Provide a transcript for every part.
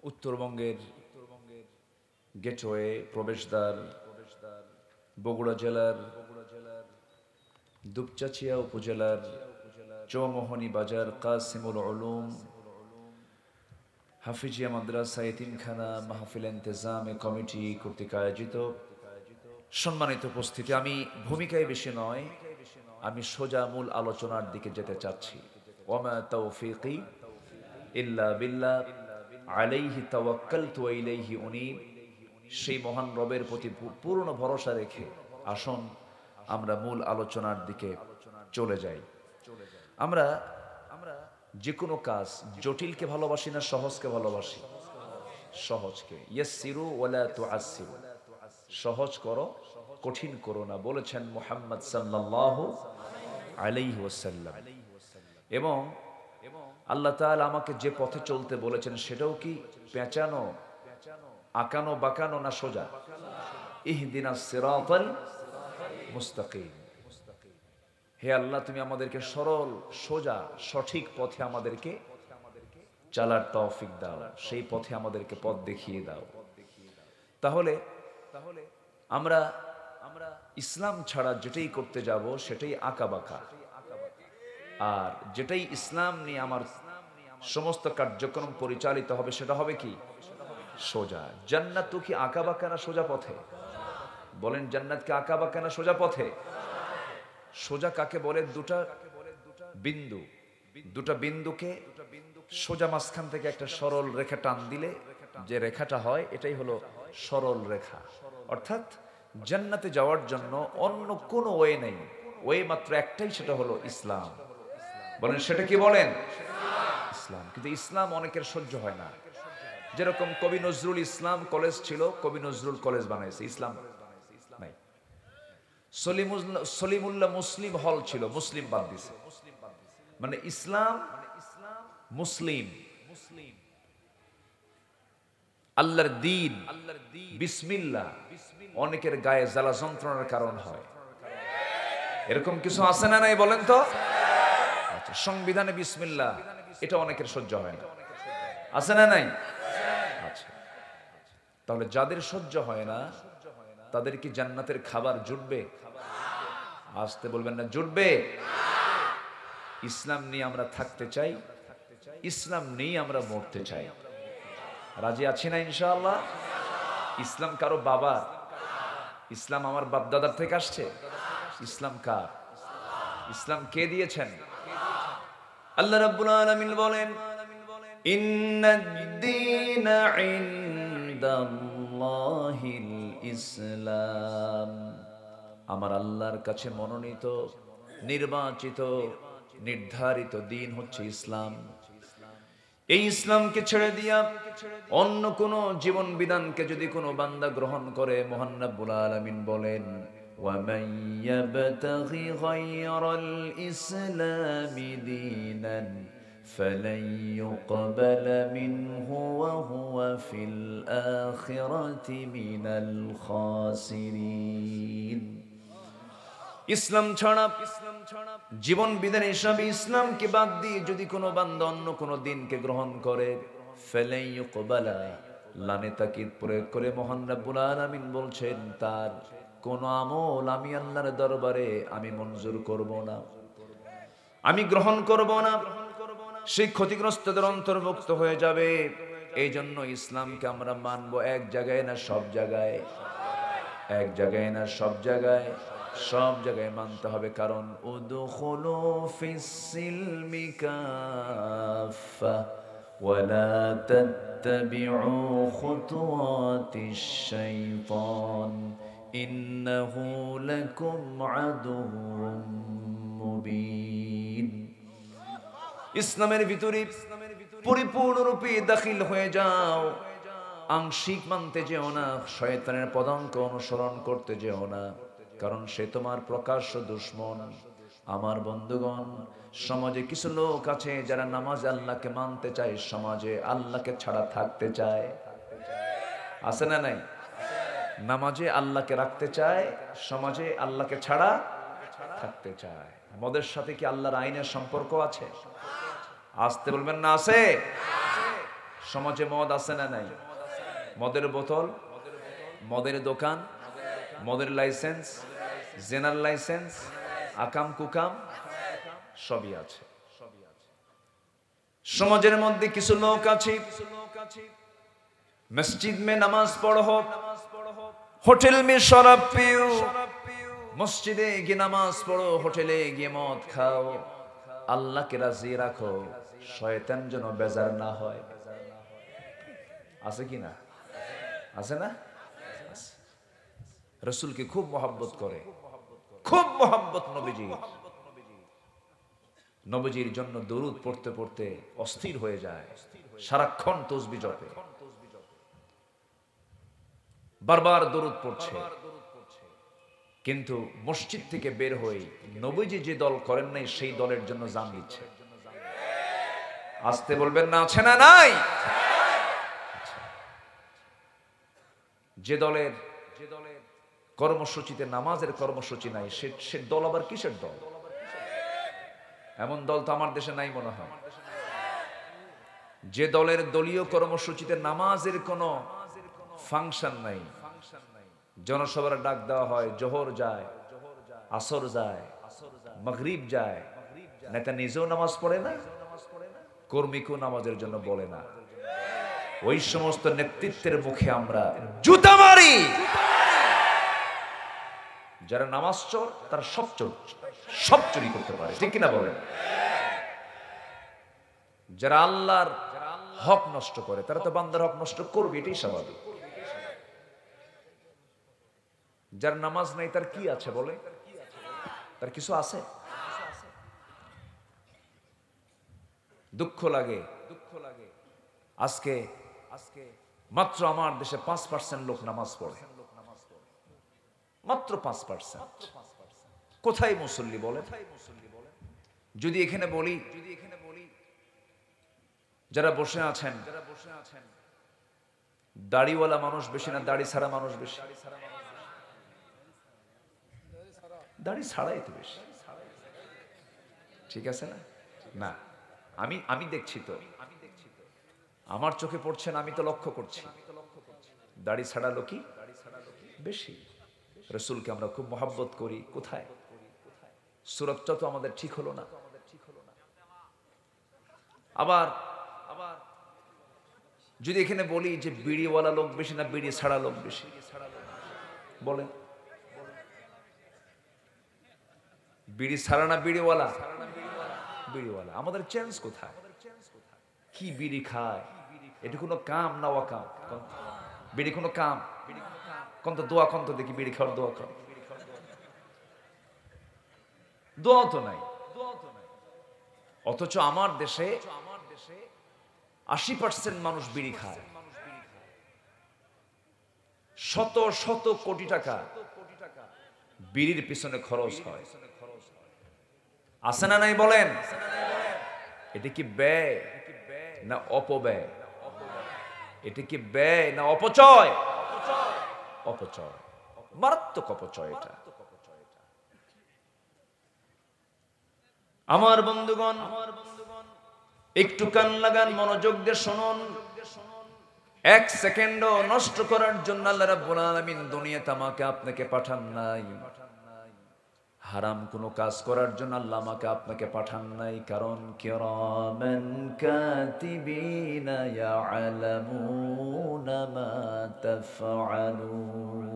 উত্তরবঙ্গের গেটওয়ে প্রবেশদ্বার বগুড়া জেলার দুপচাচিয়া উপজেলার চৌমোহনী বাজার কাসিমুল উলুম হাফিজিয়া মাদ্রাসা এতিমখানা মাহফিল ইন্তেজামে কমিটি কর্তৃক আয়োজিত সম্মানিত উপস্থিতি, আমি ভূমিকায় বেশি নয়, আমি সোজা মূল আলোচনার দিকে যেতে চাচ্ছি। ওয়ামা তাওফীকি ইল্লা বিল্লাহ আলাইহি তাওয়াক্কালতু ওয়া ইলাইহি উনীব। সেই মহান রবের প্রতি পূর্ণ ভরসা রেখে আসুন আমরা মূল আলোচনার দিকে চলে যাই। আমরা যে কোনো কাজ জটিলকে ভালোবাসি না সহজকে ভালোবাসি? সহজকে। ইয়াসসিরু ওয়ালা তুআসসিরু, সহজ করো কঠিন করো না, বলেছেন মুহাম্মদ সাল্লাল্লাহু আলাইহি ওয়াসাল্লাম। এবং আল্লাহ তাআলা আমাকে যে পথে চলতে বলেছেন সেটাও কি পেঁচানো, আঁকানো বাঁকানো না সোজা? ইহদিনাস সিরাতাল মুস্তাকিম। হে আল্লাহ, তুমি আমাদেরকে সরল সোজা সঠিক পথে আমাদেরকে চালার তৌফিক দাও, সেই পথে আমাদেরকে পথ দেখিয়ে দাও। তাহলে আমরা ইসলাম ছাড়া যেটাই করতে যাব সেটাই আঁকা বাঁকা, আর যেটাই ইসলাম নিয়ে আমার সমস্ত কার্যক্রম পরিচালিত হবে সেটা হবে কি? সোজা। জান্নাত তো কি আঁকা বাঁকা না সোজা পথে? বলেন, জান্নাত কি আঁকা বাঁকা না সোজা পথে? সোজা কাকে বলে? দুটা বিন্দুকে সোজা মাঝখান থেকে একটা সরল রেখা টান দিলে যে রেখাটা হয় এটাই হলো সরল রেখা। অর্থাৎ জান্নাতে যাওয়ার জন্য অন্য কোনো ওয়ে নেই, ওয়ে মাত্র একটাই, সেটা হলো ইসলাম। বলেন, সেটা কি? বলেন, ইসলাম। কিন্তু ইসলাম অনেকের সহ্য হয় না। যেরকম কবি নজরুল ইসলাম কলেজ ছিল, কবি নজরুল কলেজ বানাইছে, ইসলাম নাই। সলিমুল্লাহ মুসলিম হল ছিল, মুসলিম বাদ দিছে। মানে ইসলাম মুসলিম, আল্লাহর দ্বীন, বিসমিল্লাহ অনেকের গায়ে জ্বালা যন্ত্রণার কারণ হয়। এরকম কিছু আছে না নাই বলেন তো? আচ্ছা, সংবিধানে বিসমিল্লাহ এটা অনেকের সহ্য হয় না, আছে না নাই? আচ্ছা, তাহলে যাদের সহ্য হয় না তাদের কি জান্নাতের খাবার জুটবে? আসতে বলবেন না, জুটবে। ইসলাম নিয়ে আমরা থাকতে চাই, ইসলাম নিয়ে আমরা মরতে চাই। রাজি আছি না ইনশাআল্লাহ? ইসলাম কারো বাবা? ইসলাম আমার বাপ দাদার থেকে আসছে? ইসলাম কার? ইসলাম কে দিয়েছেন? আল্লাহ রাব্বুল আলামিন বলেন, ইন্নাদ-দীনা ইনদাল্লাহিল ইসলাম। আমার আল্লাহর কাছে মনোনীত, নির্বাচিত, নির্ধারিত দিন হচ্ছে ইসলাম। এই ইসলামকে ছেড়ে দিয়া অন্য কোন জীবন বিধানকে যদি কোনো বান্দা গ্রহণ করে, মহান রব্বুল আলামিন বলেন, ওয়ামান ইয়াবতাগি গায়রাল ইসলামি দীনান ফালান ইউকবালা মিনহু ওয়া হুয়া ফিল আখিরাতি মিনাল খাসিরিন। ইসলাম ছাড়া জীবন বিধান হিসাবে ইসলামকে বাদ দিয়ে যদি কোনো বান্দা অন্য কোনো দিনকে গ্রহণ করে, ফালান ইউকবালা, লানে তাকিদ প্রয়োগ করে মহান রব্বুল আলামিন বলছেন তার কোন আমল আমি আল্লাহর দরবারে আমি মঞ্জুর করব না, আমি গ্রহণ করব না, সেই ক্ষতিগ্রস্তদের অন্তর্ভুক্ত হয়ে যাবে। এই জন্য ইসলামকে আমরা মানব এক জায়গায় না সব জায়গায়, এক জায়গায় না সব জায়গায়, সব জায়গায় মানতে হবে। কারণ উদখুলু ফিস সিলমি কাফা ওয়ালা তাত্তাবিউ খুতুওয়াতিশ শাইতান ইন্নাহু লাকুম আদুউম মুবিন। ইসলামের ভিতরে পরিপূর্ণরূপে দাখিল হয়ে যাও, আংশিক মানতে যেও না, শয়তানের পদাঙ্ক অনুসরণ করতে যেও না, কারণ সে তোমার প্রকাশ্য দুশমন। আমার বন্ধুগণ, সমাজে কিছু লোক আছে যারা নামাজে আল্লাহকে মানতে চায়, সমাজে আল্লাহকে ছাড়া থাকতে চায়, আছে না নাই? নামাজে আল্লাহকে রাখতে চায়, সমাজে আল্লাহকে ছাড়া থাকতে চায়। মদের সাথে কি আল্লাহর আইনের সম্পর্ক আছে? আসতে বলবেন না, আছে। সমাজে মদ আছে না নাই? মদের বোতল, মদের দোকান, মদের লাইসেন্স, জেনার লাইসেন্স, আকাম কুকাম সবই আছে। সমাজের মধ্যে কিছু লোক আছে মসজিদ মে নামাজ পড়ো, হোটেল মে শরাব পিও, মসজিদে গিয়ে নামাজ পড়ো, হোটেলে গিয়ে মদ খাও, আল্লাহকে রাজি রাখো, শয়তান যেন বেজার না হয়। আছে কি না? আছে না? রাসূলকে খুব মহব্বত করে, খুব মহব্বত নবীজি। নবীজির জন্য দরুদ পড়তে পড়তে অস্থির হয়ে যায়, সারাক্ষণ তসবিহ জপে, বারবার দরুদ পড়ছে। কিন্তু মসজিদ থেকে বের হয়ে নবীজি যে দল করেন নাই সেই দলের জন্য জান দিচ্ছে। আসতে বলবেন না, আছে না নাই? যে দলের কর্মসূচিতে নামাজের কর্মসূচি নাই সে দল আবার কিসের দল? এমন দল তো আমার দেশে নাই মনে হয়। যে দলের দলীয় কর্মসূচিতে নামাজের কোনো ফাংশন নাই, জনসভার ডাক দেওয়া হয়, জোহর যায়, আসর যায়, মাগরিব যায়, নেতা নিজেও নামাজ পড়ে না, কর্মীকেও নামাজের জন্য বলে না, ওই সমস্ত নেতৃত্বের মুখে আমরা জুতা মারি। যারা নামাজ চোর তারা সব চুরি করতে পারে, ঠিক কিনা বলেন? যারা আল্লাহর হক নষ্ট করে তারা তো বান্দার হক নষ্ট করবে, এটাই স্বাভাবিক। যার নামাজ নাই তার কি আছে বলে? তার কিছু আছে? দুঃখ লাগে আজকে মাত্র আমার দেশে 5% লোক নামাজ পড়ে, মাত্র 5%। কোথায় মুসল্লি বলে? যদি এখানে বলি যারা বসে আছেন দাড়িওয়ালা মানুষ বেশি না দাড়ি ছাড়া মানুষ বেশি? দাড়ি ছাড়াই তো বেশি, ঠিক আছে না? না, আমি দেখছি তো, আমার চোখে পড়ছে না, আমি তো লক্ষ্য করছি দাড়ি ছাড়া লোকই বেশি। রাসূলকে আমরা খুব মহব্বত করি, কোথায়? সুরতটা তো আমাদের ঠিক হলো না। আবার যদি এখানে বলি যে বিড়িওয়ালা লোক বেশি না বিড়ি ছাড়া লোক বেশি বলেন? বিড়ি ছাড়া না বিড়িওয়ালা? বিড়িওয়ালা। আমাদের চেঞ্জ কোথায়? কি বিড়ি খায়? এটা কোনো কাম না ওয়াকাম? বিড়ি কোনো কাম? কোন তো দোয়া, কোন তো দেখি বিড়ি খাওয়ার দোয়া কর, দোয়া তো নাই। অথচ আমার দেশে 80% মানুষ বিড়ি খায়, শত শত কোটি টাকা বিড়ির পিছনে খরচ হয়। আছে না নাই বলেন? এটা কি ব্যয় না অপব্যয়? এটা কি ব্যয় না অপচয়? অপচয়, মারাত্মক অপচয় এটা। আমার বন্ধুগণ, একটু কান লাগান, মনোযোগ দিয়ে শুনুন। এক সেকেন্ডও নষ্ট করার জন্য আল্লাহ রাব্বুল আলামিন দুনিয়াতে আমাকে আপনাকে পাঠান নাই। হারাম কোনো কাজ করার জন্য আল্লাহ আমাকে আপনাকে পাঠান নাই। কারণ কিরামান কাতিবিনা ইয়ালামুনা মা তাফআলুন।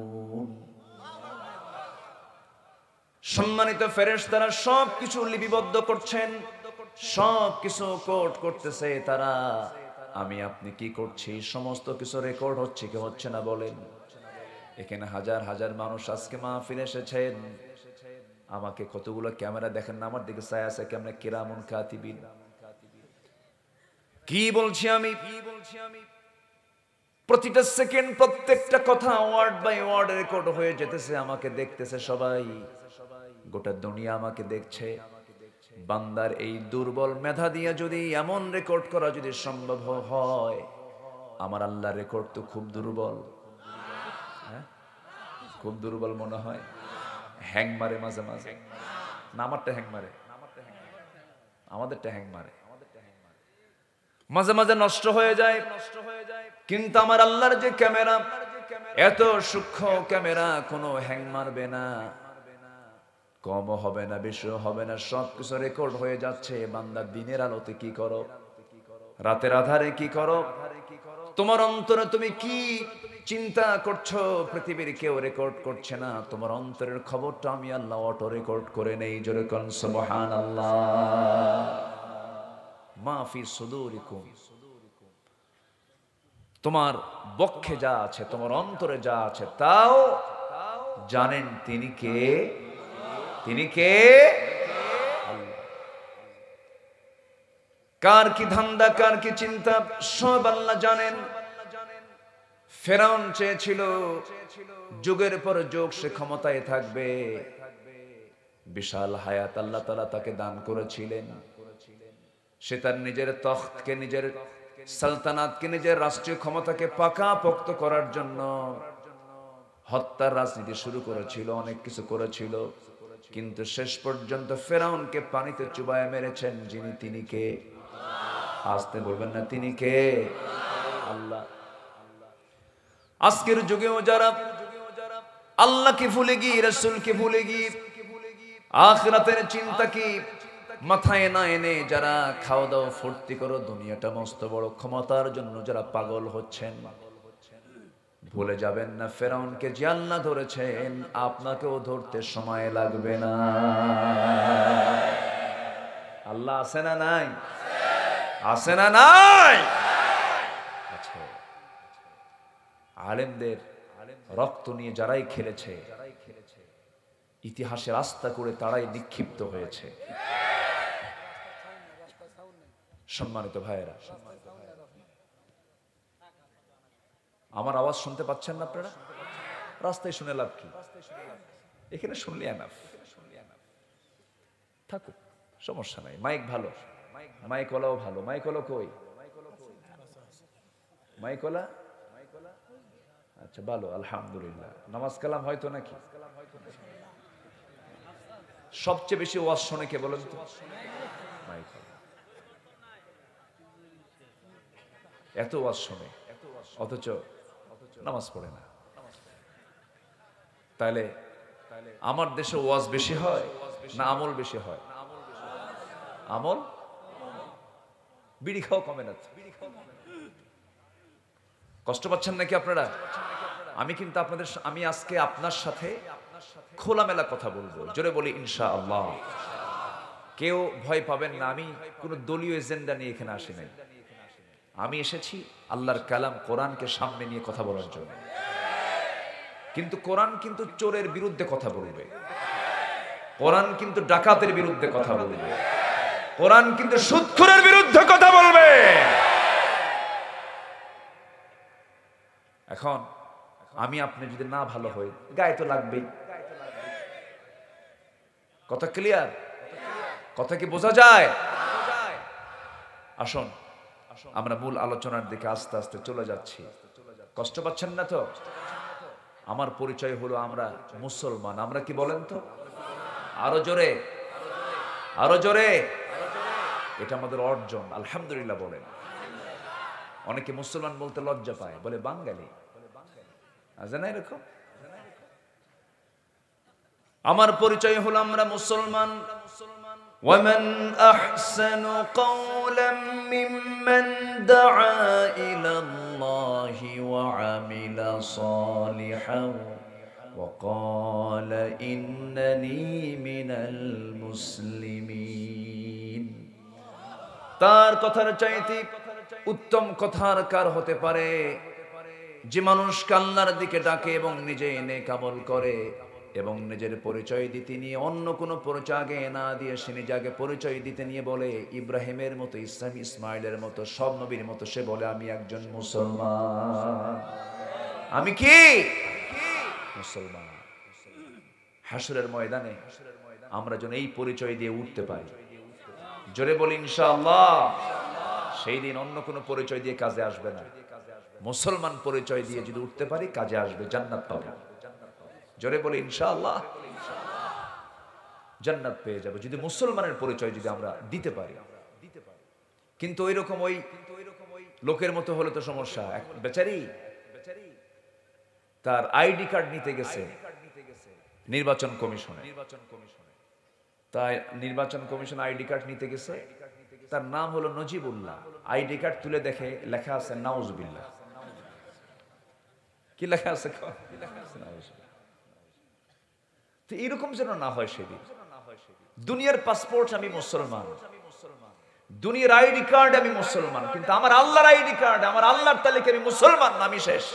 সম্মানিত ফেরেশতারা সবকিছু লিপিবদ্ধ করছেন, সবকিছু কোড করতেছে তারা। আমি আপনি কি করছি সমস্ত কিছু রেকর্ড হচ্ছে কি হচ্ছে না বলেন? এখানে হাজার হাজার মানুষ আজকে মাহফিলে এসেছেন, আমাকে কতগুলো ক্যামেরা দেখেন না আমার দিকে চায় আছে কেমন কিরামুন কাতিবিন। কি বলছি আমি? প্রতিটা সেকেন্ড প্রত্যেকটা কথা ওয়ার্ড বাই ওয়ার্ড রেকর্ড হয়ে যেতেছে, আমাকে দেখতেছে সবাই, গোটা দুনিয়া আমাকে দেখছে। বান্দার এই দুর্বল মেধা দিয়ে যদি এমন রেকর্ড করা যদি সম্ভব হয়, আমার আল্লাহর রেকর্ড তো খুব দুর্বল। হ্যাঁ, খুব দুর্বল মনে হয়। হ্যাং মারে মাঝে মাঝে না? আমারটা হ্যাং মারে, আমাদেরটা হ্যাং মারে। মাঝে মাঝে নষ্ট হয়ে যায়, কিন্তু আমার আল্লাহর যে ক্যামেরা, এত সূক্ষ্ম ক্যামেরা, কোনো হ্যাং মারবে না, কমও হবে না, বেশিও হবে না, সবকিছু রেকর্ড হয়ে যাচ্ছে। বান্দা দিনের আলোতে কি করো, রাতের আধারে কি করো, তোমার অন্তরে তুমি কি চিন্তা করছো, পৃথিবীর কেউ রেকর্ড করছে না। তোমার অন্তরের খবরটা আমি আল্লাহ অটো রেকর্ড করে নেই। জোরে কোন সুবহানাল্লাহ। মাফি সুদুরিকুম, তোমার বক্ষে যা আছে, তোমার অন্তরে যা আছে, তাও জানেন তিনি কে। তিনি কে? কার কি ধান্দা, কার কি চিন্তা, সব আল্লাহ জানেন। ফেরাউন চেয়েছিল যুগের পর যুগ সে ক্ষমতায় থাকবে, বিশাল হায়াত আল্লাহ তাআলা তাকে দান করেছিলেন। সে তার নিজের তখতকে, নিজের সালতানাতকে, নিজের রাষ্ট্রীয় ক্ষমতাকে পাকাপোক্ত করার জন্য হত্যার রাজনীতি শুরু করেছিল, অনেক কিছু করেছিল, কিন্তু শেষ পর্যন্ত ফেরাউনকে পানিতে চুবায় মেরেছেন যিনি, তিনি কে? আসতে বলবেন না, তিনি কে? আল্লাহ। আজকের যুগেও যারা আল্লাহকে ভুলে গিয়ে, রাসূলকে ভুলে গিয়ে, আখিরাতের চিন্তা কি মাথায় না এনে যারা খাওয়া দাওয়া ফুর্তি করো, দুনিয়াটা মস্ত বড়, ক্ষমতার জন্য যারা পাগল হচ্ছেন, ভুলে যাবেন না ফেরাউনকে যে আল্লাহ ধরেছেন, আপনাকেও ধরতে সময় লাগবে না। আল্লাহ আছে না নাই? আছে না নাই? আচ্ছা, আলেমদের রক্ত নিয়ে যারাই খেলেছে, ইতিহাসে রাস্তা করে তারাই নিক্ষিপ্ত হয়েছে। সম্মানিত ভাইয়েরা, আমার আওয়াজ শুনতে পাচ্ছেন না আপনারা? রাস্তায় শুনে লাভ কি? এখানে শুনলে এনাফ, থাকুক, সমস্যা নাই। মাইক ভালো, মাইকওয়ালাও ভালো। মাইকওয়ালা কই? মাইকওয়ালা? আচ্ছা, ভালো, আলহামদুলিল্লাহ। নামাজ কালাম হয়তো নাকি? সবচেয়ে বেশি ওয়াজ শোনে কে বলেন তো? মাইকওয়ালা। এত ওয়াজ শোনে অথচ নামাজ পড়ে না। তাহলে আমার দেশে ওয়াজ বেশি হয় না আমল বেশি হয়? আমল। বিড়ি খাওয়া কমে না। কষ্ট পাচ্ছেন নাকি আপনারা? আমি আজকে আপনার সাথে খোলামেলা কথা বলবো। জোরে বলি ইনশাআল্লাহ। কেউ ভয় পাবেন না। আমি কোনো দলীয় এজেন্ডা নিয়ে এখানে আসি নাই। আমি এসেছি আল্লাহর কালাম কোরআনকে সামনে নিয়ে কথা বলার জন্য। কিন্তু কোরআন কিন্তু চোরের বিরুদ্ধে কথা বলবে, কোরআন কিন্তু ডাকাতের বিরুদ্ধে কথা বলবে, কোরআন কিন্তু সুদখোরের বিরুদ্ধে কথা বলবে। এখন আমি আপনি যদি না ভালো হই, গায়ে তো লাগবেই। কথা ক্লিয়ার? কথা কি বোঝা যায়? আসুন আমরা মূল আলোচনার দিকে আস্তে আস্তে চলে যাচ্ছি। কষ্ট পাচ্ছেন না তো? আমার পরিচয় হলো আমরা মুসলমান। আমরা কি বলেন তো? আরো জোরে, আরো জোরে। এটা আমাদের অর্জন, আলহামদুলিল্লাহ বলেন। অনেকে মুসলমান বলতে লজ্জা পায়, বলে বাঙালি। আছে না এরকম? আমার পরিচয় হলো আমরা মুসলমান। ومن أحسن قولا ممن دعا إلى الله وعمل صالحا وقال إنني من المسلمين। তার কথার চাইতে উত্তম কথার কার হতে পারে? যে মানুষ আল্লাহর দিকে ডাকে এবং নিজে নেক আমল করে এবং নিজের পরিচয় দিতে নিয়ে অন্য কোনো পরিচয় আগে না দিয়ে সে নিজে আগে পরিচয় দিতে নিয়ে বলে ইব্রাহিমের মতো, ইসমাইলের মতো, সব নবীর মতো সে বলে আমি একজন মুসলমান। আমি কি মুসলমান। হাসরের ময়দানে আমরা যেন এই পরিচয় দিয়ে উঠতে পারি। জোরে বলি ইনশাআল্লাহ। সেই দিন অন্য কোনো পরিচয় দিয়ে কাজে আসবে না। মুসলমান পরিচয় দিয়ে যদি উঠতে পারি কাজে আসবে, জান্নাত পাবো। জোরে বলি ইনশাআল্লাহ। জান্নাত পেয়ে যাবো যদি মুসলমানের পরিচয় যদি আমরা দিতে পারি। কিন্তু ওই রকম ওই লোকের মতো হলে তো সমস্যা। বেচারি তার আইডি কার্ড নিতে গেছে নির্বাচন কমিশনে, তাই নির্বাচন কমিশন আইডি কার্ড নিতে গেছে, তার নাম হলো নজিবুল্লাহ। আইডি কার্ড তুলে দেখে লেখা আছে নাউজুবিল্লাহ। কি লেখা আছে? তো এরকম যেন না হয় সেদিন। দুনিয়ার পাসপোর্ট আমি মুসলমান, দুনিয়ার আইডি কার্ড আমি মুসলমান, কিন্তু আমার আল্লাহর আইডি কার্ড, আমার আল্লাহর তালিকা আমি মুসলমান না, আমি শেষ।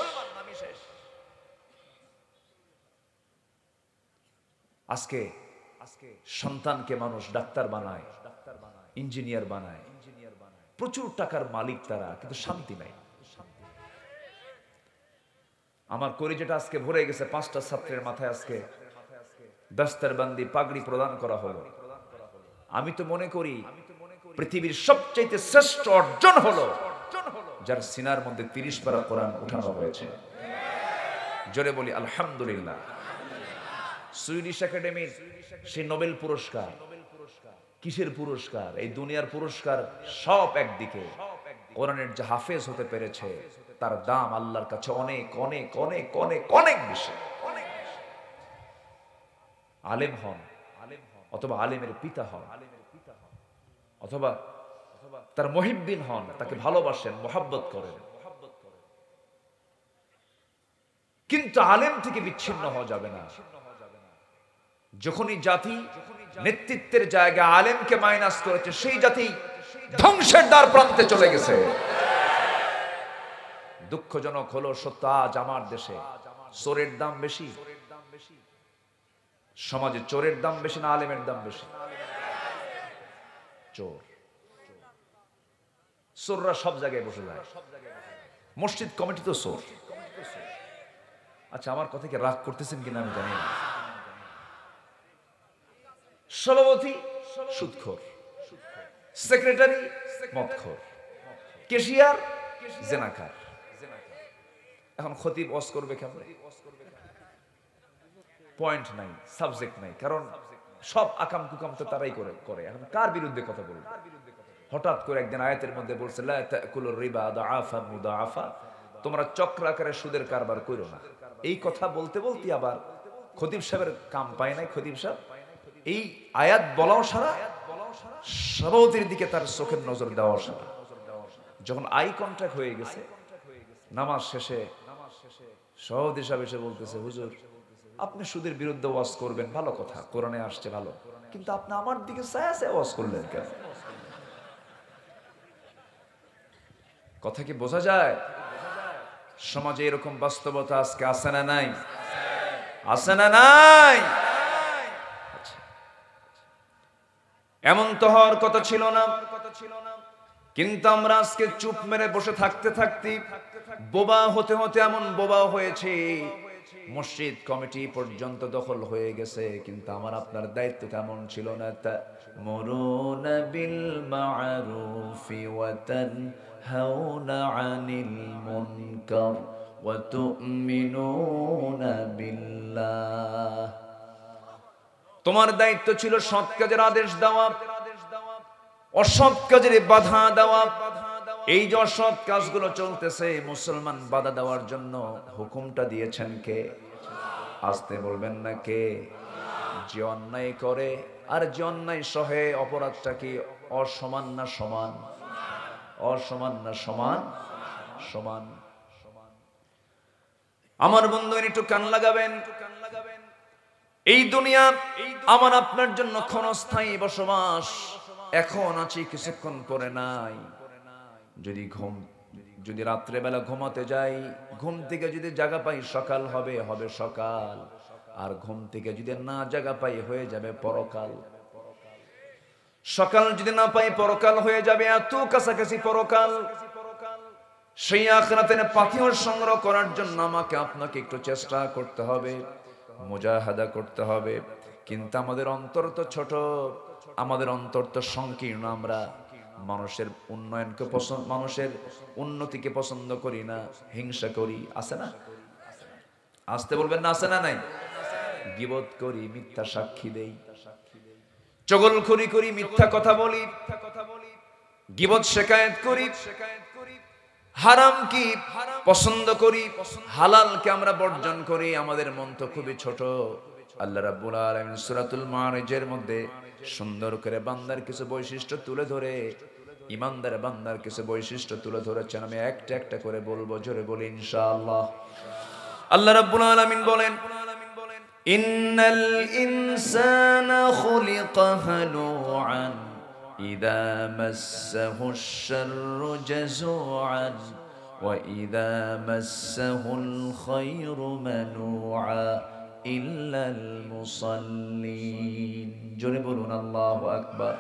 আজকে সন্তানকে মানুষ ডাক্তার বানায়, ইঞ্জিনিয়ার বানায়, প্রচুর টাকার মালিক তারা, কিন্তু শান্তি নাই। আমার কলিজাটা আজকে ভরে গেছে। 5টা ছাত্রের মাথায় আজকে দস্তরবন্দি পাগড়ি প্রদান করা হলো। আমি তো মনে করি পৃথিবীর সবচেয়ে শ্রেষ্ঠ অর্জন হলো যার সিনার মধ্যে 30 পারা কোরআন উঠানো হয়েছে। জোরে বলি আলহামদুলিল্লাহ। সুইডিশ একাডেমির সেই নোবেল পুরস্কার, কিসের পুরস্কার? এই দুনিয়ার পুরস্কার সব একদিকে, কোরআনের যে হাফেজ হতে পেরেছে তার দাম আল্লাহর কাছে অনেক অনেক অনেক অনেক অনেক বেশি। আলেম হন অথবা আলেমের পিতা হন অথবা তার মুহিব্বিন হন, তাকে ভালোবাসেন, মোহাব্বত করেন, কিন্তু আলেম থেকে বিচ্ছিন্ন হওয়া যাবে না। যখনই জাতি নেতৃত্বের জায়গা আলেমকে মাইনাস করেছে, সেই জাতি ধ্বংসের দ্বার প্রান্তে চলে গেছে। দুঃখজনক হলো সত্য, আজ আমার দেশে চোরের দাম বেশি। সমাজে চোরের দাম বেশি না আলেমের দাম বেশি? চোর, চোররা সব জায়গায় বসে যায়। মসজিদ কমিটি তো চোর। আচ্ছা, আমার কথা কি রাগ করতেছেন কিনা আমি জানি না। সভাপতি সুদখোর, সেক্রেটারি মদখোর, ক্যাশিয়ার জেনাকার। এখন খতিব ওয়াজ করবে কেমনে? পয়েন্ট নাই, সাবজেক্ট নাই, কারণ সব আকাম কুকাম তো তারাই করে। এখন কার বিরুদ্ধে কথা বলবে? হঠাৎ করে একদিন আয়াতের মধ্যে বলছে লা তাকুলুর রিবা দাআফান মুদাআফা, তোমরা চক্রাকারে সুদের কারবার করো না। এই কথা বলতে বলতে আবার খতিব সাহেবের কাম পায় নাই। খতিব সাহেব এই আয়াত বলাও সারা, সভাপতির দিকে তার চোখের নজর দেওয়া সারা। যখন আই কন্ট্যাক্ট হয়ে গেছে, নামাজ শেষে সভাপতি সাহেব এসে বলতেছে, হুজুর আপনি সুদের বিরুদ্ধে ওয়াজ করবেন, ভালো কথা, কোরআনে আসছে ভালো, কিন্তু আপনি আমার দিকে ছায়া ছায়া ওয়াজ করলেন কেন? কথা কি বোঝা যায়? সমাজে এরকম বাস্তবতা আজকে আছে না নাই? আছে না নাই? এমন তো হওয়ার কথা ছিল না, কিন্তু আমরা আজকে চুপ মেরে বসে থাকতে থাকতে বোবা হতে হতে এমন বোবা হয়েছে, মসজিদ কমিটি পর্যন্ত দখল হয়ে গেছে। কিন্তু আমার আপনার দায়িত্ব কেমন ছিল না? তা'মুরুনা বিল মা'রুফি ওয়া তানহাউনা আনিল মুনকার ওয়া তু'মিনুনা বিল্লাহ। তোমার দায়িত্ব ছিল সৎ কাজের আদেশ দেওয়া, অসৎ কাজের বাধা দেওয়া। এই যে অসৎ কাজগুলো চলতেছে, মুসলমান বাধা দেওয়ার জন্য হুকুমটা দিয়েছেন কে? আসতে বলবেন না কে? যে অন্যায় করে আর যে অন্যায় সহে, অপরাধটা কি অসমান না সমান? অসমান না সমান? সমান। আমার বন্ধু একটু কান লাগাবেন। এই দুনিয়া আমার আপনার জন্য ক্ষণস্থায়ী বসবাস। এখন আছি, কিছুক্ষণ পরে নাই। যদি রাত্রেবেলা ঘুমাতে যাই, ঘুম থেকে যদি জাগা পাই সকাল হবে, হবে সকাল। আর ঘুম থেকে যদি না জাগা পাই হয়ে যাবে পরকাল। সকাল যদি না পাই পরকাল হয়ে যাবে, এত কাছাকাছি পরকাল। সেই আখিরাতের পাথেয় সংগ্রহ করার জন্য আমাকে আপনাকে একটু চেষ্টা করতে হবে, মুজাহাদা করতে হবে। কিন্তু আমাদের অন্তর তো ছোট, আমাদের অন্তর তো সংকীর্ণ। আমরা মানুষের উন্নয়নকে পছন্দ, মানুষের উন্নতিকে পছন্দ করি না, হিংসা করি। আছে না? আসতে বলবেন না? আছে না নাই? গীবত করি, মিথ্যা সাক্ষী দেই, চগলখড়ি করি, মিথ্যা কথা বলি, গীবত শেকায়েত করি, হারাম কি পছন্দ করি, হালালকে আমরা বর্জন করি। আমাদের মন তো খুবই ছোট। আল্লাহ রাব্বুল আলামিন সূরাতুল মাআরিজের মধ্যে সুন্দর করে বান্দার কিছু বৈশিষ্ট্য তুলে ধরে, ইমানদার বান্দার কিছু বৈশিষ্ট্য তুলে ধরেছেন। আমি একটা একটা করে বলবো, জোরে বলি ইনশাআল্লাহ। আল্লাহ রাব্বুল আলামিন বলেন, ইন্নাল ইনসানা খুলিকা হালুআন ইযা মাসসাহুশ শাররু জাযুআন ওয়া ইযা মাসসাহুল খায়রু মানুআ ইল্লাল মুসাল্লিন। জোরে বলুন আল্লাহু আকবার।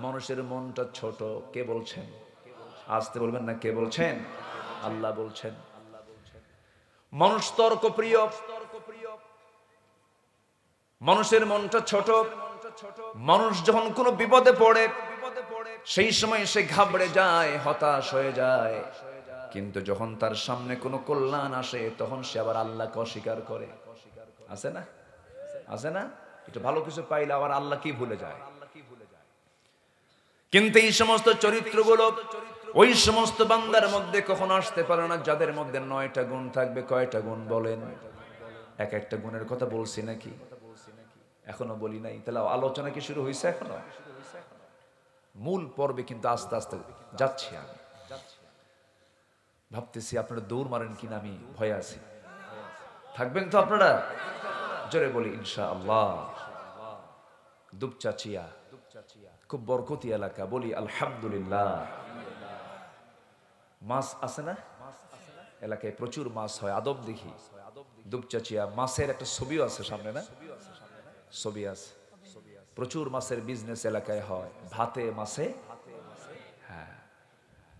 মানুষের মনটা ছোট, কে বলছেন? আসতে বলবেন না, কে বলছেন? আল্লাহ বলছেন। মানুষ তর্কপ্রিয়, মানুষের মনটা ছোট। মানুষ যখন কোনো বিপদে পড়ে সেই সময় সে ঘাবড়ে যায়, হতাশ হয়ে যায়। কিন্তু যখন তার সামনে কোনো কল্যাণ আসে তখন সে আবার আল্লাহকে অস্বীকার করে। আছে না? আছে না? একটু ভালো কিছু পাইলে আবার আল্লাহ কি ভুলে যায়। কিন্তু এই সমস্ত চরিত্রগুলো ওই সমস্ত বান্দার মধ্যে কখনো আসতে পারে না যাদের মধ্যে 9টা গুণ থাকবে। কয়টা গুণ বলেন? এক একটা গুণের কথা বলছি নাকি? এখনো বলি নাই। তাহলে আলোচনা কি শুরু হয়েছে? এখনো মূল পর্বে কিন্তু আস্তে আস্তে যাচ্ছি। আমি ভাবতেছি আপনারা দৌড় মারেন কিনা, আমি ভয়ে আছি। থাকবেন তো আপনারা? জোরে বলি ইনশাআল্লাহ। দুপচাচিয়া খুব বরকতি এলাকা, বলি আলহামদুলিল্লাহ। মাছ আছে না এলাকায়? প্রচুর মাছ হয়, আদব দেখি। দুপচাচিয়া মাছের একটা ছবিও আছে সামনে, না? ছবি আছে। প্রচুর মাছের বিজনেস এলাকায় হয়, ভাতে মাছে। হ্যাঁ,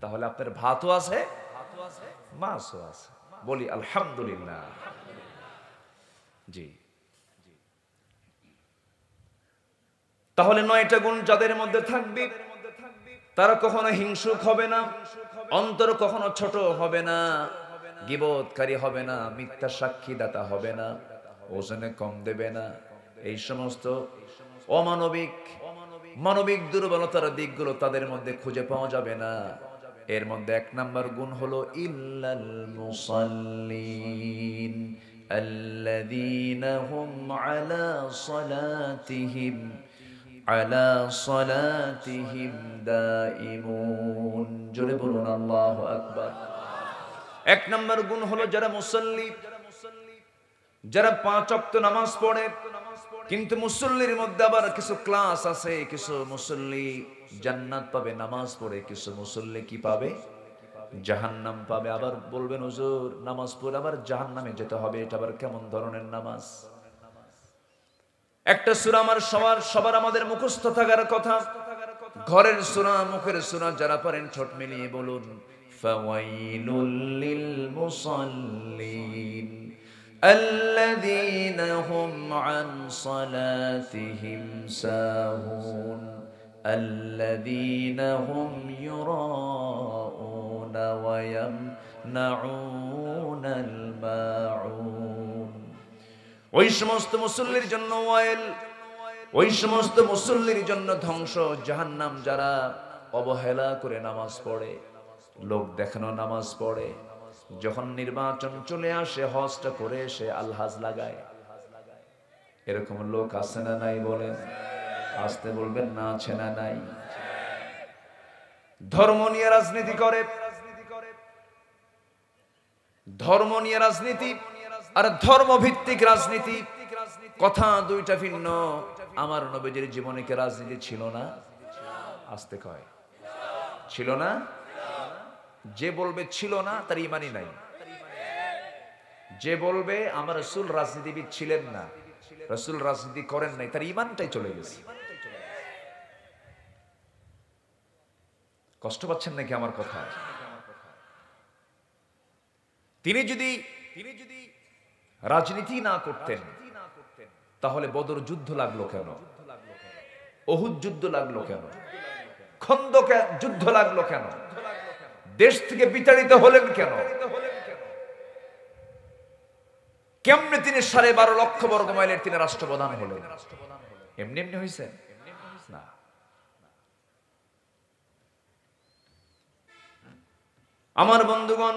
তাহলে আপনার ভাতও আছে, মাছও আছে। বলি আলহামদুলিল্লাহ। জি, তাহলে 9টা গুণ যাদের মধ্যে থাকবে তারা কখনো হিংসুক হবে না, অন্তর কখনো ছোট হবে না, গীবতকারী হবে না, মিথ্যা সাক্ষীদাতা হবে না, ওজনে কম দেবে না। এই সমস্ত মানবিক দুর্বলতার দিকগুলো তাদের মধ্যে খুঁজে পাওয়া যাবে না। এর মধ্যে 1 নাম্বার গুণ হলো ইল্লাল মুসাল্লিন আল্লাযীনা হুম আলা সালাতিহিম দাইমুন। জোরে বলুন আল্লাহু আকবার। 1 নাম্বার গুণ হলো যারা মুসাল্লি, যারা 5 ওয়াক্ত নামাজ পড়ে। কিন্তু মুসল্লির মধ্যে আবার কিছু ক্লাস আছে। কিছু মুসল্লি জান্নাত পাবে নামাজ পড়ে, কিছু মুসল্লি কি পাবে? জাহান্নাম পাবে। আবার বলবেন হুজুর নামাজ পড়ে আবার জাহান্নামে যেতে হবে, এটা আবার কেমন ধরনের নামাজ? একটা সূরা আমার সবার আমাদের মুখস্থ থাকার কথা। ঘরের সূরা, মুখের সূরা, যারা পারেন ঠোঁট মিলিয়ে বলুন ফাওয়াইলুল লিল মুসাল্লিন الذين هم عن صلاتهم ساهون الذين هم يراءون ويمنعون الماعون। ওই সমস্ত মুসল্লির জন্য ওয়াইল, ওই সমস্ত মুসল্লির জন্য ধ্বংস, জাহান্নাম। যারা অবহেলা করে নামাজ পড়ে, লোক দেখানো নামাজ পড়ে, যখন নির্বাচন চলে আসে হজটা করে সে আলহাজ লাগায়। এরকম লোক আছে না নাই? বলেন, আসতে বলবেন না, আছে না নাই? ধর্ম নিয়ে রাজনীতি করে, ধর্ম নিয়ে রাজনীতি আর ধর্মভিত্তিক রাজনীতি কথা দুইটা ভিন্ন। আমার নবীজির জীবনে কি রাজনীতি ছিল না? আসতে কয় ছিল না? যে বলবে ছিল না তার ইমানই নাই। যে বলবে আমার রাসূল রাজনীতিবিদ ছিলেন না, রাসূল রাজনীতি করেন নাই, তার ইমানটাই চলে গেছে। কষ্ট পাচ্ছেন নাকি আমার কথা? তিনি যদি রাজনীতি না করতেন তাহলে বদর যুদ্ধ লাগলো কেন? উহুদ যুদ্ধ লাগলো কেন? খন্দক যুদ্ধ লাগলো কেন? দেশ থেকে বিতাড়িত হলেন কেন? কেমনে তিনি 12.5 লক্ষ বর্গ মাইলের তিনি রাষ্ট্রপ্রধান হলেন? এমনি এমনি হয়েছে না। আমার বন্ধুগণ,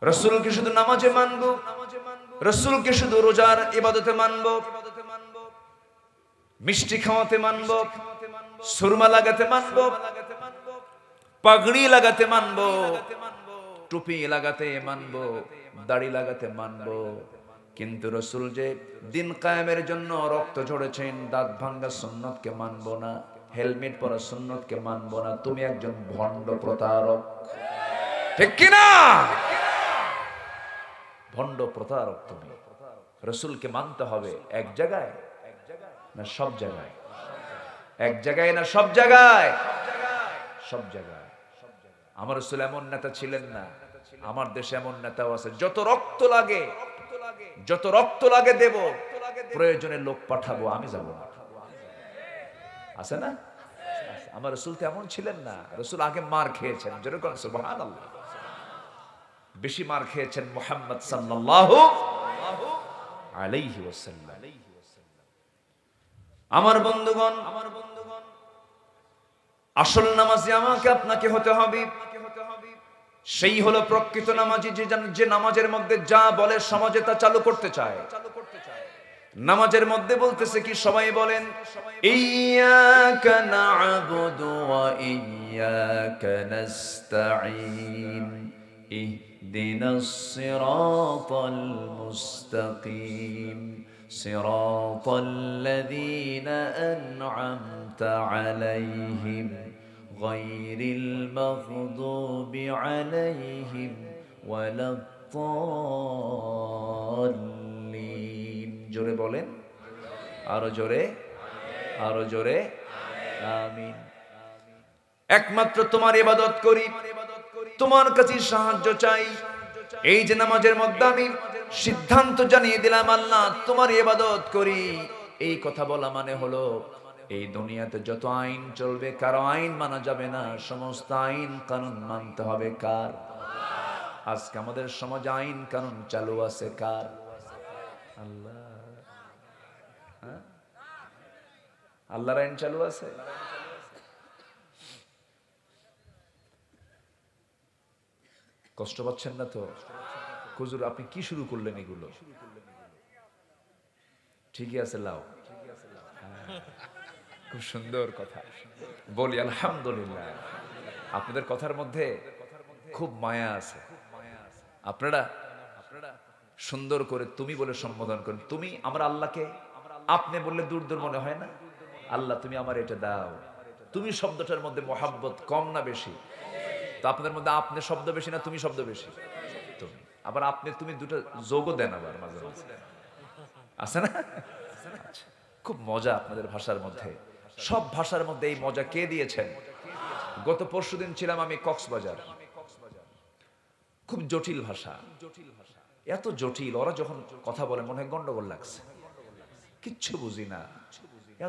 রাসূলকে শুধু নামাজে মানবো, রাসূলকে শুধু রোজার ইবাদতে মানবো, মিষ্টি খাওয়াতে মানবো, সুরমা লাগাতে মানবো, পাগড়ি লাগাতে মানবো, টুপি লাগাতে মানবো, দাড়ি লাগাতে মানবো, কিন্তু রাসূল যে দিন কায়েমের জন্য রক্ত ঝরেছেন, দাঁত ভাঙা সুন্নতকে মানবো না, হেলমেট পরা সুন্নতকে মানবো না, তুমি একজন ভণ্ড প্রতারক। ঠিক কি না? ভণ্ড প্রতারক তুমি। রাসূলকে মানতে হবে এক জায়গায় না সব জায়গায়? এক জায়গায় না সব জায়গায়? সব জায়গায়। আমার রাসূল এমন নেতা ছিলেন না, আমার দেশে এমন নেতাও আছে, যত রক্ত লাগে, যত রক্ত লাগে দেব, প্রয়োজনে লোক পাঠাবো, আমি যাব না। আছে না? আমার রাসূল তো এমন ছিলেন না। রাসূল আগে মার খেয়েছেন, যেরকম সুবহানাল্লাহ, বেশি মার খেয়েছেন মুহাম্মদ সাল্লাল্লাহু আলাইহি ওয়াসাল্লাম। আমার বন্ধুগণ, আসল নামাজি আমাকে আপনাকে হতে হবে। সেই হলো প্রকৃত নামাজি, যে নামাজের মধ্যে যা বলে সমাজে তা চালু করতে চায়। নামাজের মধ্যে বলতেছে কি? সবাই বলেন ইয়্যাকা না'বুদু ওয়া ইয়্যাকা নাস্তাঈন ইহদিনাস সিরাতাল মুস্তাকিম সিরাতাল্লাযীনা আন'আমতা আলাইহিম গায়রিল মাগদুবি আলাইহিম ওয়ালাদ-দাল্লিন। জোরে বলেন, আরো জোরে, আরো জোরে, আমিন। একমাত্র তোমার ইবাদত করি, তোমার কাছে সাহায্য চাই। এই যে নামাজের মধ্যে আমি সিদ্ধান্ত জানিয়ে দিলাম, আল্লাহ তোমার ইবাদত করি, এই কথা বলা মানে হলো এই দুনিয়াতে যত আইন চলবে কারো আইন মানা যাবে না, সমস্ত আইন কানুন মানতে হবে কার? আজকে আমাদের সমাজে আইন কানুন চালু আছে কার? আল্লাহ। আল্লাহর আইন চালু আছে। কষ্ট পাচ্ছেন না তো? হুজুর আপনি কি শুরু করলেন এগুলো? ঠিকই আছে, লাও। খুব সুন্দর কথা বলি, আলহামদুলিল্লাহ। আপনাদের কথার মধ্যে খুব মায়া আছে। আপনারা সুন্দর করে তুমি বলে সম্বোধন করেন। তুমি, আমরা আল্লাহকে আপনি বললে দূর দূর মনে হয় না? আল্লাহ তুমি আমার এটা দাও। তুমি শব্দটার মধ্যে মহাব্বত কম না বেশি? তো আপনাদের মধ্যে আপনি শব্দ বেশি না তুমি শব্দ বেশি? তুমি আবার আপনি তুমি দুটো যোগও দেন আবার মাঝে মাঝে, আছে না? আচ্ছা, খুব মজা আপনাদের ভাষার মধ্যে। সব ভাষার মধ্যে এই মজা কে দিয়েছেন? গত পরশুদিন ছিলাম আমি কক্সবাজার। খুব জটিল ভাষা, এত জটিল, ওরা যখন কথা বলে মনে হয় গন্ডগোল লাগছে, কিচ্ছু বুঝি না,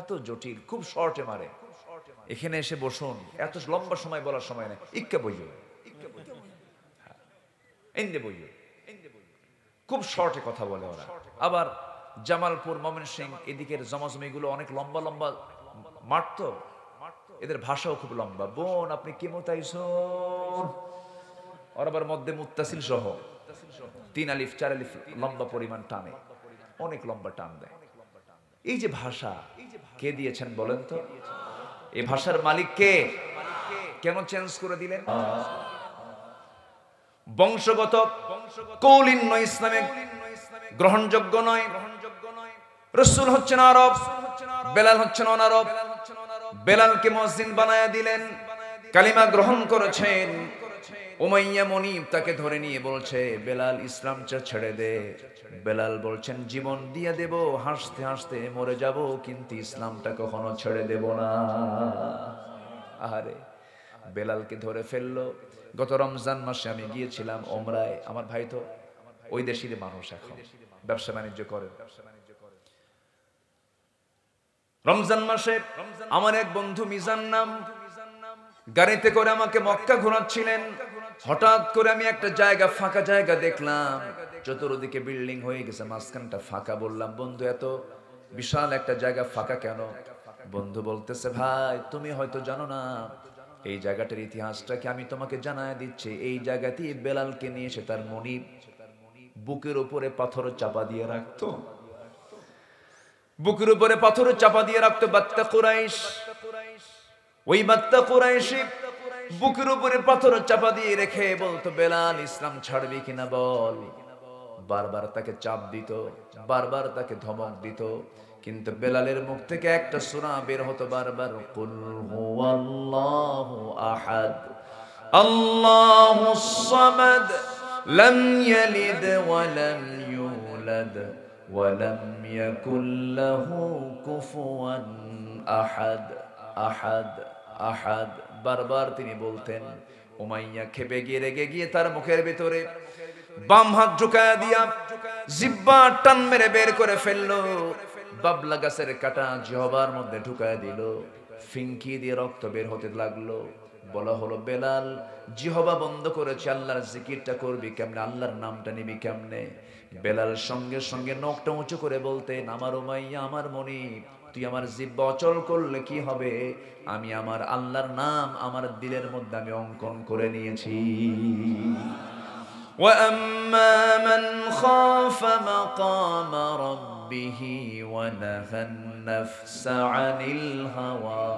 এত জটিল, খুব শর্টে মারে। এখানে এসে বসুন, এত লম্বা সময় বলার সময় নেই, ইক্কা বইও, এন্দে বইও, খুব শর্টে কথা বলে ওরা। আবার জামালপুর, ময়মনসিংহ এদিকের জমাজমিগুলো অনেক লম্বা লম্বা মাঠ, তো এদের ভাষাও খুব লম্বা। বোন আপনি কি মোতাইছুন, ওর আবার মধ্যে মুত্তাসিল সহ 3 আলিফ 4 আলিফ লম্বা পরিমাণ টানে, অনেক লম্বা টান দেয়। এই যে ভাষা কে দিয়েছেন বলেন তো? এই ভাষার মালিক কে? কেন চেঞ্জ করে দিলেন? বংশগত কৌলিন্য ইসলামে গ্রহণযোগ্য নয়। রাসূল হচ্ছেন আরব, বেলাল হচ্ছেন অনারব। বেলালকে মুয়াজ্জিন বানায়া দিলেন, কালিমা গ্রহণ করেছেন। উমাইয়া মুনিব তাকে ধরে নিয়ে বলছে বেলাল ইসলামটা ছেড়ে দে। বেলাল বলছেন জীবন দিয়ে দেব, হাসতে হাসতে মরে যাব, কিন্তু ইসলামটা কখনো ছেড়ে দেব না। আহারে, বেলালকে ধরে ফেললো। গত রমজান মাসে আমি গিয়েছিলাম ওমরায়। আমার ভাই তো ওই দেশের মানুষ, এখন ব্যবসা বাণিজ্য করে। রমজান মাসে আমার এক বন্ধু মিজান নাম, গাড়িতে করে আমাকে মক্কা ঘোরাচ্ছিলেন। হঠাৎ করে আমি একটা জায়গা, ফাঁকা জায়গা দেখলাম, চতুর্দিকে বিল্ডিং হয়ে গেছে, মাঝখানটা ফাঁকা। বললাম বন্ধু এত বিশাল একটা জায়গা ফাঁকা কেন? বন্ধু বলতেছে ভাই তুমি হয়তো জানো না, এই জায়গাটার ইতিহাসটা কি আমি তোমাকে জানায় দিচ্ছি। এই জায়গাতেই বেলালকে নিয়ে এসে তার মনিব বুকের উপরে পাথর চাপা দিয়ে রাখতো, বুকের উপরে পাথর চাপা দিয়ে রাখতো। বাত্তা কুরাইশ, ওই বাত্তা কুরাইশি বুকের উপরে পাথর চাপা দিয়ে রেখে বলতো, বেলাল ইসলাম ছাড়বি কিনা বল। বারবার তাকে চাপ দিত, বারবার তাকে ধমক দিত, কিন্তু বেলালের মুখ থেকে একটা সূরা বের হতো বারবার, কুল হুয়াল্লাহু আহাদ আল্লাহুস সামাদ লাম ইয়ালিদ ওয়া লাম ইউলাদ ওয়া লাম ইয়াকুল লাহু কুফুয়ান আহাদ। আহাদ আহাদ বারবার তিনি বলতেন। উমাইয়া খেপে গিয়ে রেগে গিয়ে তার মুখের ভিতরে বাম হাত ঢুকায়া দিয়া জিহ্বা টান মেরে বের করে ফেললো। বাবলা গাছের কাটা জিহ্বার মধ্যে ঢুকায়া দিল, ফিঙ্কি দিয়ে রক্ত বের হতে লাগলো। বলা হলো, বেলাল জিহ্বা বন্ধ করেছে, আল্লাহর জিকিরটা করবি কেমনে, আল্লাহর নামটা নিবি কেমনে? বেলাল সঙ্গে সঙ্গে নখটা উঁচু করে বলতেন, আমার উমাইয়া, আমার মনিব, তুই আমার জিহ্বা অচল করলে কি হবে? আমি আমার আল্লাহর নাম আমার দিলের মধ্যে আমি অঙ্কন করে নিয়েছি। وَأَمَّا مَنْ خَافَ مَقَامَ رَبِّهِ وَنَهَى النَّفْسَ عَنِ الْهَوَى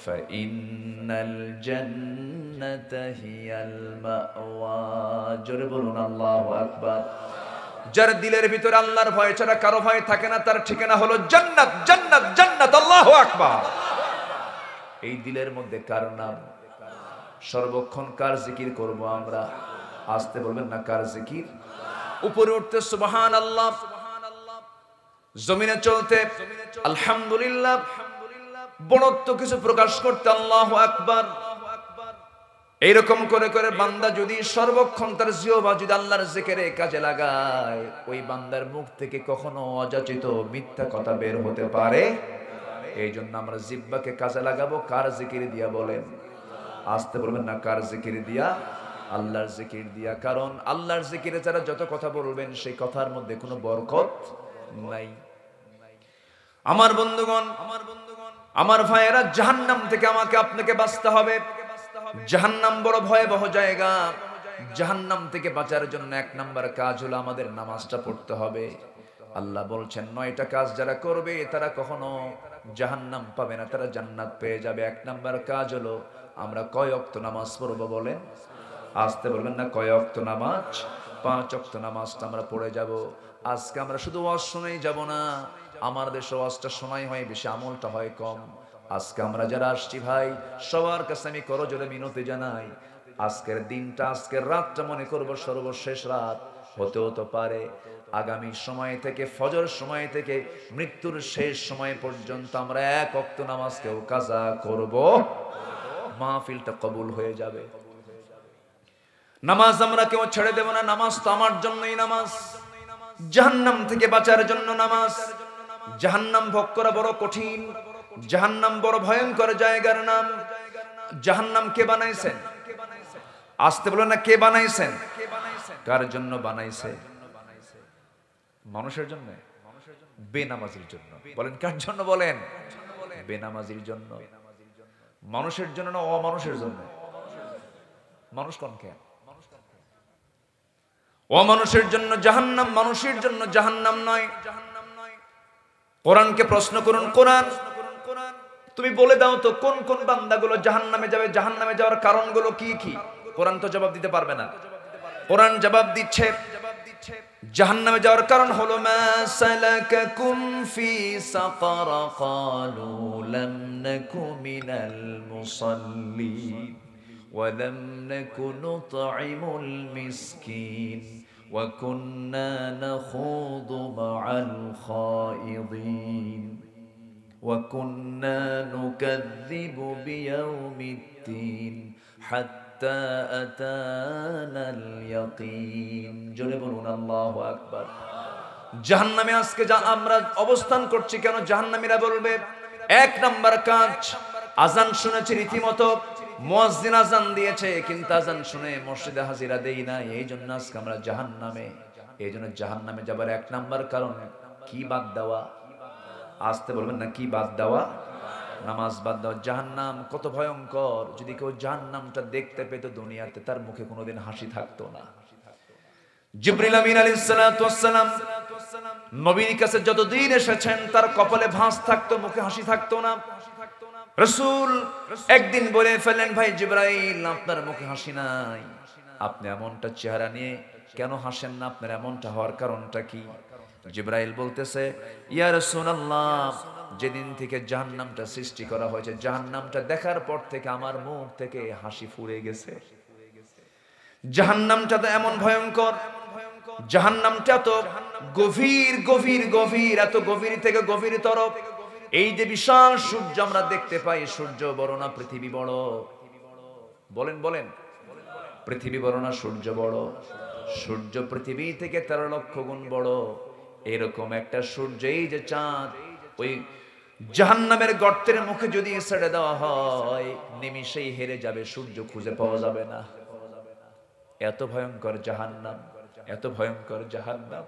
فَإِنَّ الْجَنَّةَ هِيَ الْمَأْوَى। জোরে বলুন আল্লাহু আকবার। যার দিলের ভিতরে আল্লাহর ভয় ছাড়া কারো ভয় থাকে না, তার ঠিকানা হলো জান্নাত, জান্নাত, জান্নাত। আল্লাহু আকবার। এই দিলের মধ্যে কার নাম? সর্বক্ষণ কার জিকির করব আমরা? আসতে বলবেন না, কার জিকির? উপরে উঠতে সুবহানাল্লাহ, জমিনে চলতে আলহামদুলিল্লাহ, বড়ত্ব কিছু প্রকাশ করতে আল্লাহু আকবার। এইরকম করে করে বান্দা যদি সর্বক্ষণ তার জিহ্বা যদি আল্লাহর জিকিরে কাজে লাগায়, ওই বান্দার মুখ থেকে কখনো অযাচিত মিথ্যা কথা বের হতে পারে। এই জন্য আমরা জিহ্বাকে কাজে লাগাবো কার জিকির দিয়া? বলেন, আসতে বলবেন না, কার জিকির দিয়া? আল্লাহর জিকির দিয়া। কারণ আল্লাহর জিকিরে যারা যত কথা বলবেন সেই কথার মধ্যে কোনো বরকত নাই। আমার বন্ধুগণ, আমার ভাইয়েরা, জাহান্নাম থেকে আমাকে আপনাকে বাঁচতে হবে। জাহান্নাম বড় ভয়াবহ জায়গা। জাহান্নাম থেকে বাঁচার জন্য এক নাম্বার কাজ হলো আমাদের নামাজটা পড়তে হবে। আল্লাহ বলছেন 9টা কাজ যারা করবে তারা কখনো জাহান্নাম পাবে না, তারা জান্নাত পেয়ে যাবে। এক নাম্বার কাজ হলো আমরা কয় ওয়াক্ত নামাজ পড়ব? বলেন, আসতে বলবেন না, কয় ওয়াক্ত নামাজ? 5 ওয়াক্ত নামাজটা আমরা পড়ে যাব। আজকে আমরা শুধু ওয়াজ শুনেই যাব না, আমার দেশে ওয়াজটা শোনাই হয় বেশি, আমলটা হয় কম। আজকে আমরা যারা আসছি ভাই, সবার কাছে আমি করজোরে মিনতি জানাই, আজকের দিনটা, আজকের রাতটা মনে করব সর্বশেষ রাত। হতেও তো পারে আগামী সময় থেকে, ফজর সময় থেকে মৃত্যুর শেষ সময় পর্যন্ত আমরা 1 ওয়াক্ত নামাজকেও কাজা করব, মাহফিলটা কবুল হয়ে যাবে। নামাজ আমরা কেউ ছেড়ে দেব না। নামাজ তো আমার জন্যই নামাজ, জাহান্নাম থেকে বাঁচার জন্য নামাজ। জাহান্নাম ভোগ করা বড় কঠিন, জাহান্নাম বড় ভয়ঙ্কর জায়গার নাম। জাহান্নাম কে বানাইছেন? আসতে বলো না, কে বানাইছেন? কার জন্য বানাইছে? মানুষের জন্য? বেনামাজির জন্য। বলেন কার জন্য? বলেন, বেনামাজির জন্য। মানুষের জন্য না অমানুষের জন্য? মানুষ কোন কে? অমানুষের জন্য জাহান্নাম, মানুষের জন্য জাহান্নাম নয়। কোরআনকে প্রশ্ন করুন, কোরআন তুমি বলে দাও তো কোন কোন বান্দাগুলো জাহান্নামে যাবে, জাহান্নামে যাওয়ার কারণগুলো কি কি? কোরআন তো জবাব দিতে পারবে না। কোরআন জবাব দিচ্ছে, জাহান্নামে যাওয়ার কারণ হলো মা সালাকাকুম ফি সাকার ক্বালু লাম নাকু মিনাল মুসাল্লিন ওয়া লাম নাকু নুতঈমুল মিসকিন ওয়া কুন্না নাখুদু মা'আল খায়িদিন ওয়া কুন্না নুকাযযিবু বিয়াউমিদ্দিন হাত্তা আতানাল ইয়াকিন। জোরে বলুন আল্লাহু আকবার। জাহান্নামে আজকে যা আমরা অবস্থান করছি কেন? জাহান্নামীরা বলবে 1 নাম্বার কাজ, আজান শুনেছি রীতিমতো, মুয়াজ্জিন আজান দিয়েছে কিন্তু আজান শুনে মসজিদে হাজিরা দেই না, এই জন্য আজকে আমরা জাহান্নামে। এই জন্য জাহান্নামে যাবার 1 নাম্বার কারণ কি? বাদ দেওয়া। আসতে বলবেন না, কি বাদ দেওয়া? নামাজ বাদ দাও। জাহান্নাম কত ভয়ঙ্কর, যদি কেউ জাহান্নামটা দেখতে পেত দুনিয়াতে তার মুখে কোনোদিন হাসি থাকতো না। জিবরিল আমিন আলাইহিস সালাতু ওয়াস সালাম নবীর কাছে যতদিন এসেছেন তার কপালে ভাঁজ থাকতো, মুখে হাসি থাকতো না। রাসূল একদিন বলে ফেললেন, ভাই জিবরাইল আপনার মুখে হাসি নাই, আপনি এমনটা চেহারা নিয়ে কেন হাসেন না, আপনার এমনটা হওয়ার কারণটা কি? জিবরাইল বলতেছে, ইয়া রাসূলুল্লাহ, যেদিন থেকে জাহান্নামটা সৃষ্টি করা হয়েছে, জাহান্নামটা দেখার পর থেকে আমার মুখ থেকে হাসি ফুরে গেছে। জাহান্নামটা তো এমন ভয়ঙ্কর, জাহান্নামটা তো গভীর গভীর গভীর, এত গভীর থেকে গভীরতর। এই যে বিশাল সূর্য আমরা দেখতে পাই, সূর্য বড় না পৃথিবী বড়? বলেন বলেন, পৃথিবী বড় না সূর্য বড়? সূর্য পৃথিবী থেকে 13 লক্ষ গুণ বড়। এরকম একটা সূর্য, এই যে চাঁদ, ওই জাহান্নামের গর্তের মুখে যদি ছেড়ে দেওয়া হয় নিমিষেই হেরে যাবে, সূর্য খুঁজে পাওয়া যাবে না। এত ভয়ঙ্কর জাহান্নাম, এত ভয়ঙ্কর জাহান্নাম।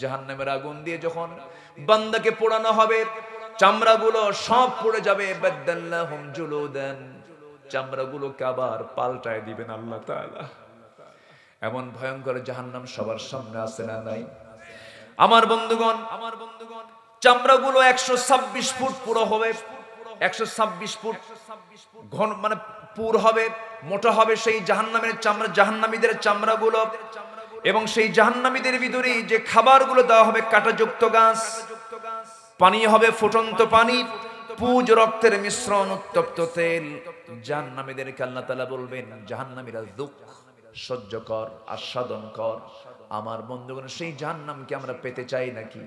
জাহান্নামের আগুন দিয়ে যখন বান্দাকে পোড়ানো হবে, চামড়াগুলো সব পুড়ে যাবে। বাদাল্লাহুম জুলুদান, চামড়াগুলোকে আবার পাল্টায় দিবেন আল্লাহ তাআলা। এমন ভয়ঙ্কর জাহান্নাম সবার সামনে আছে না নাই? আমার বন্ধুগণ, চামড়াগুলো 126 ফুট পুরো হবে, 126 ফুট ঘন, মানে পুর হবে, মোটা হবে সেই জাহান্নামের চামড়া, জাহান্নামীদের চামড়াগুলো। এবং সেই জাহান্নামীদের ভিতরে যে খাবারগুলো দেওয়া হবে কাঁটাযুক্ত গাছ, পানি হবে ফুটন্ত পানি, পুজ রক্তের মিশ্রণ, উত্তপ্ত তেল। জাহান্নামীদেরকে আল্লাহ তাআলা বলবেন, জাহান্নামীরা দুঃখ সহ্য কর, আস্বাদন কর। আমার বন্ধুগণ, সেই জাহান্নামকে আমরা পেতে চাই নাকি?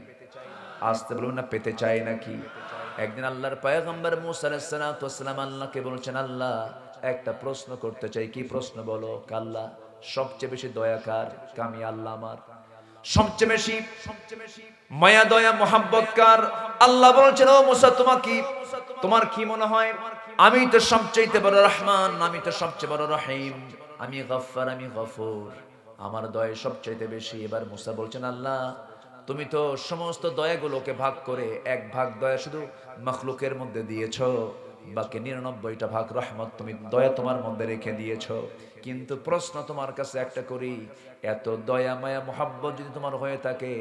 আসতে বলুন না, পেতে চাই নাকি? একদিন আল্লাহর পয়গম্বর মুসা আলাইহিস সালাতু ওয়াস সালাম আল্লাহকে বলেছেন, আল্লাহ একটা প্রশ্ন করতে চাই। কি প্রশ্ন বলো? আল্লাহ সবচেয়ে বেশি দয়া কার? আমি আল্লাহ। আমার সবচেয়ে বেশি মায়া দয়া মোহাব্বত কার? আল্লাহ বলেছেন, ও মুসা, তোমার কি মনে হয়? আমি তো সবচেয়ে বড় রহমান, আমি তো সবচেয়ে বড় রহিম, আমি গফফার, আমি গফুর, আমার দয়া সবচেয়ে বেশি। এবার মুসা বলছেন, আল্লাহ তুমি তো সমস্ত দয়াগুলোকে ভাগ করে 1 ভাগ দয়া শুধু মাখলুকের মধ্যে দিয়েছো, বাকি 99টা ভাগ রহমত তুমি দয়া তোমার মধ্যে রেখে দিয়েছো। কিন্তু প্রশ্ন তোমার কাছে একটা করি, এত দয়া মায়া মোহাব্বত যদি তোমার হয়ে থাকে,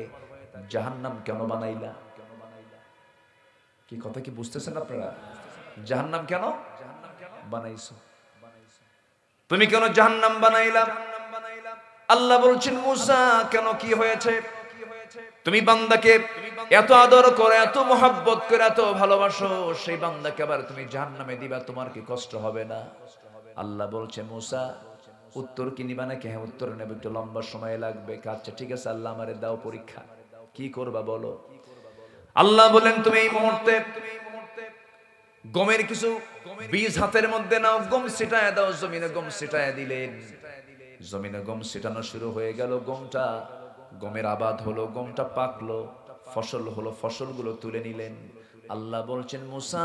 জাহান্নাম কেন বানাইলা? কি কথা কি বুঝতেছেন আপনারা? জাহান্নাম কেন বানাইছো? তুমি কেন জাহান্নাম বানাইলা? আল্লাহ বলছেন, মুসা কেন, কি হয়েছে? তুমি বান্দাকে এত আদর করে, এত মোহাব্বত করে, এত ভালোবাসো, সেই বান্দাকে আবার তুমি জাহান্নামে দিবা, তোমার কি কষ্ট হবে না? আল্লাহ বলছে, মুসা উত্তর কি নিবা নাকি? হ্যাঁ উত্তর নেব, একটু লম্বা সময় লাগবে। আচ্ছা ঠিক আছে আল্লাহ, আমারে দাও পরীক্ষা, কি করবা বলো। আল্লাহ বলেন, তুমি এই মুহূর্তে গমের কিছু বীজ হাতের মধ্যে নাও, গম ছিটায় দাও। জমিনে গম ছিটায় দিলেন, জমিনে গম ছিটানো শুরু হয়ে গেল। গমের আবাদ হলো, গমটা পাকলো, ফসল হলো, ফসলগুলো তুলে নিলেন। আল্লাহ বলছেন, মুসা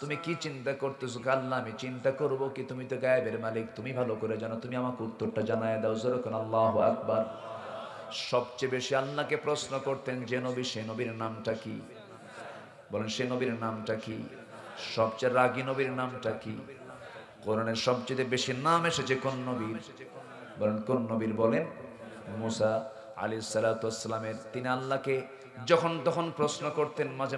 তুমি কি চিন্তা করতেছো? আল্লাহ আমি চিন্তা করব কি? তুমি তো গায়েবের মালিক, তুমি ভালো করে জানো, তুমি আমাকে উত্তরটা জানায় দাও। যেরকম আল্লাহু আকবার। সবচেয়ে বেশি আল্লাহকে প্রশ্ন করতেন যে নবী, সে নবীর নামটা কি? বলেন, সে নবীর নামটা কি? সবচেয়ে রাগী নবীর নামটা কি? কোরআনের সবচেয়ে বেশি নাম এসেছে কোন নবীর? বলেন কোন নবীর? বলেন মুসা আলাইহিস সালাতু ওয়াস সালামের। তিনি আল্লাহকে যখন তখন প্রশ্ন করতেন, মাঝে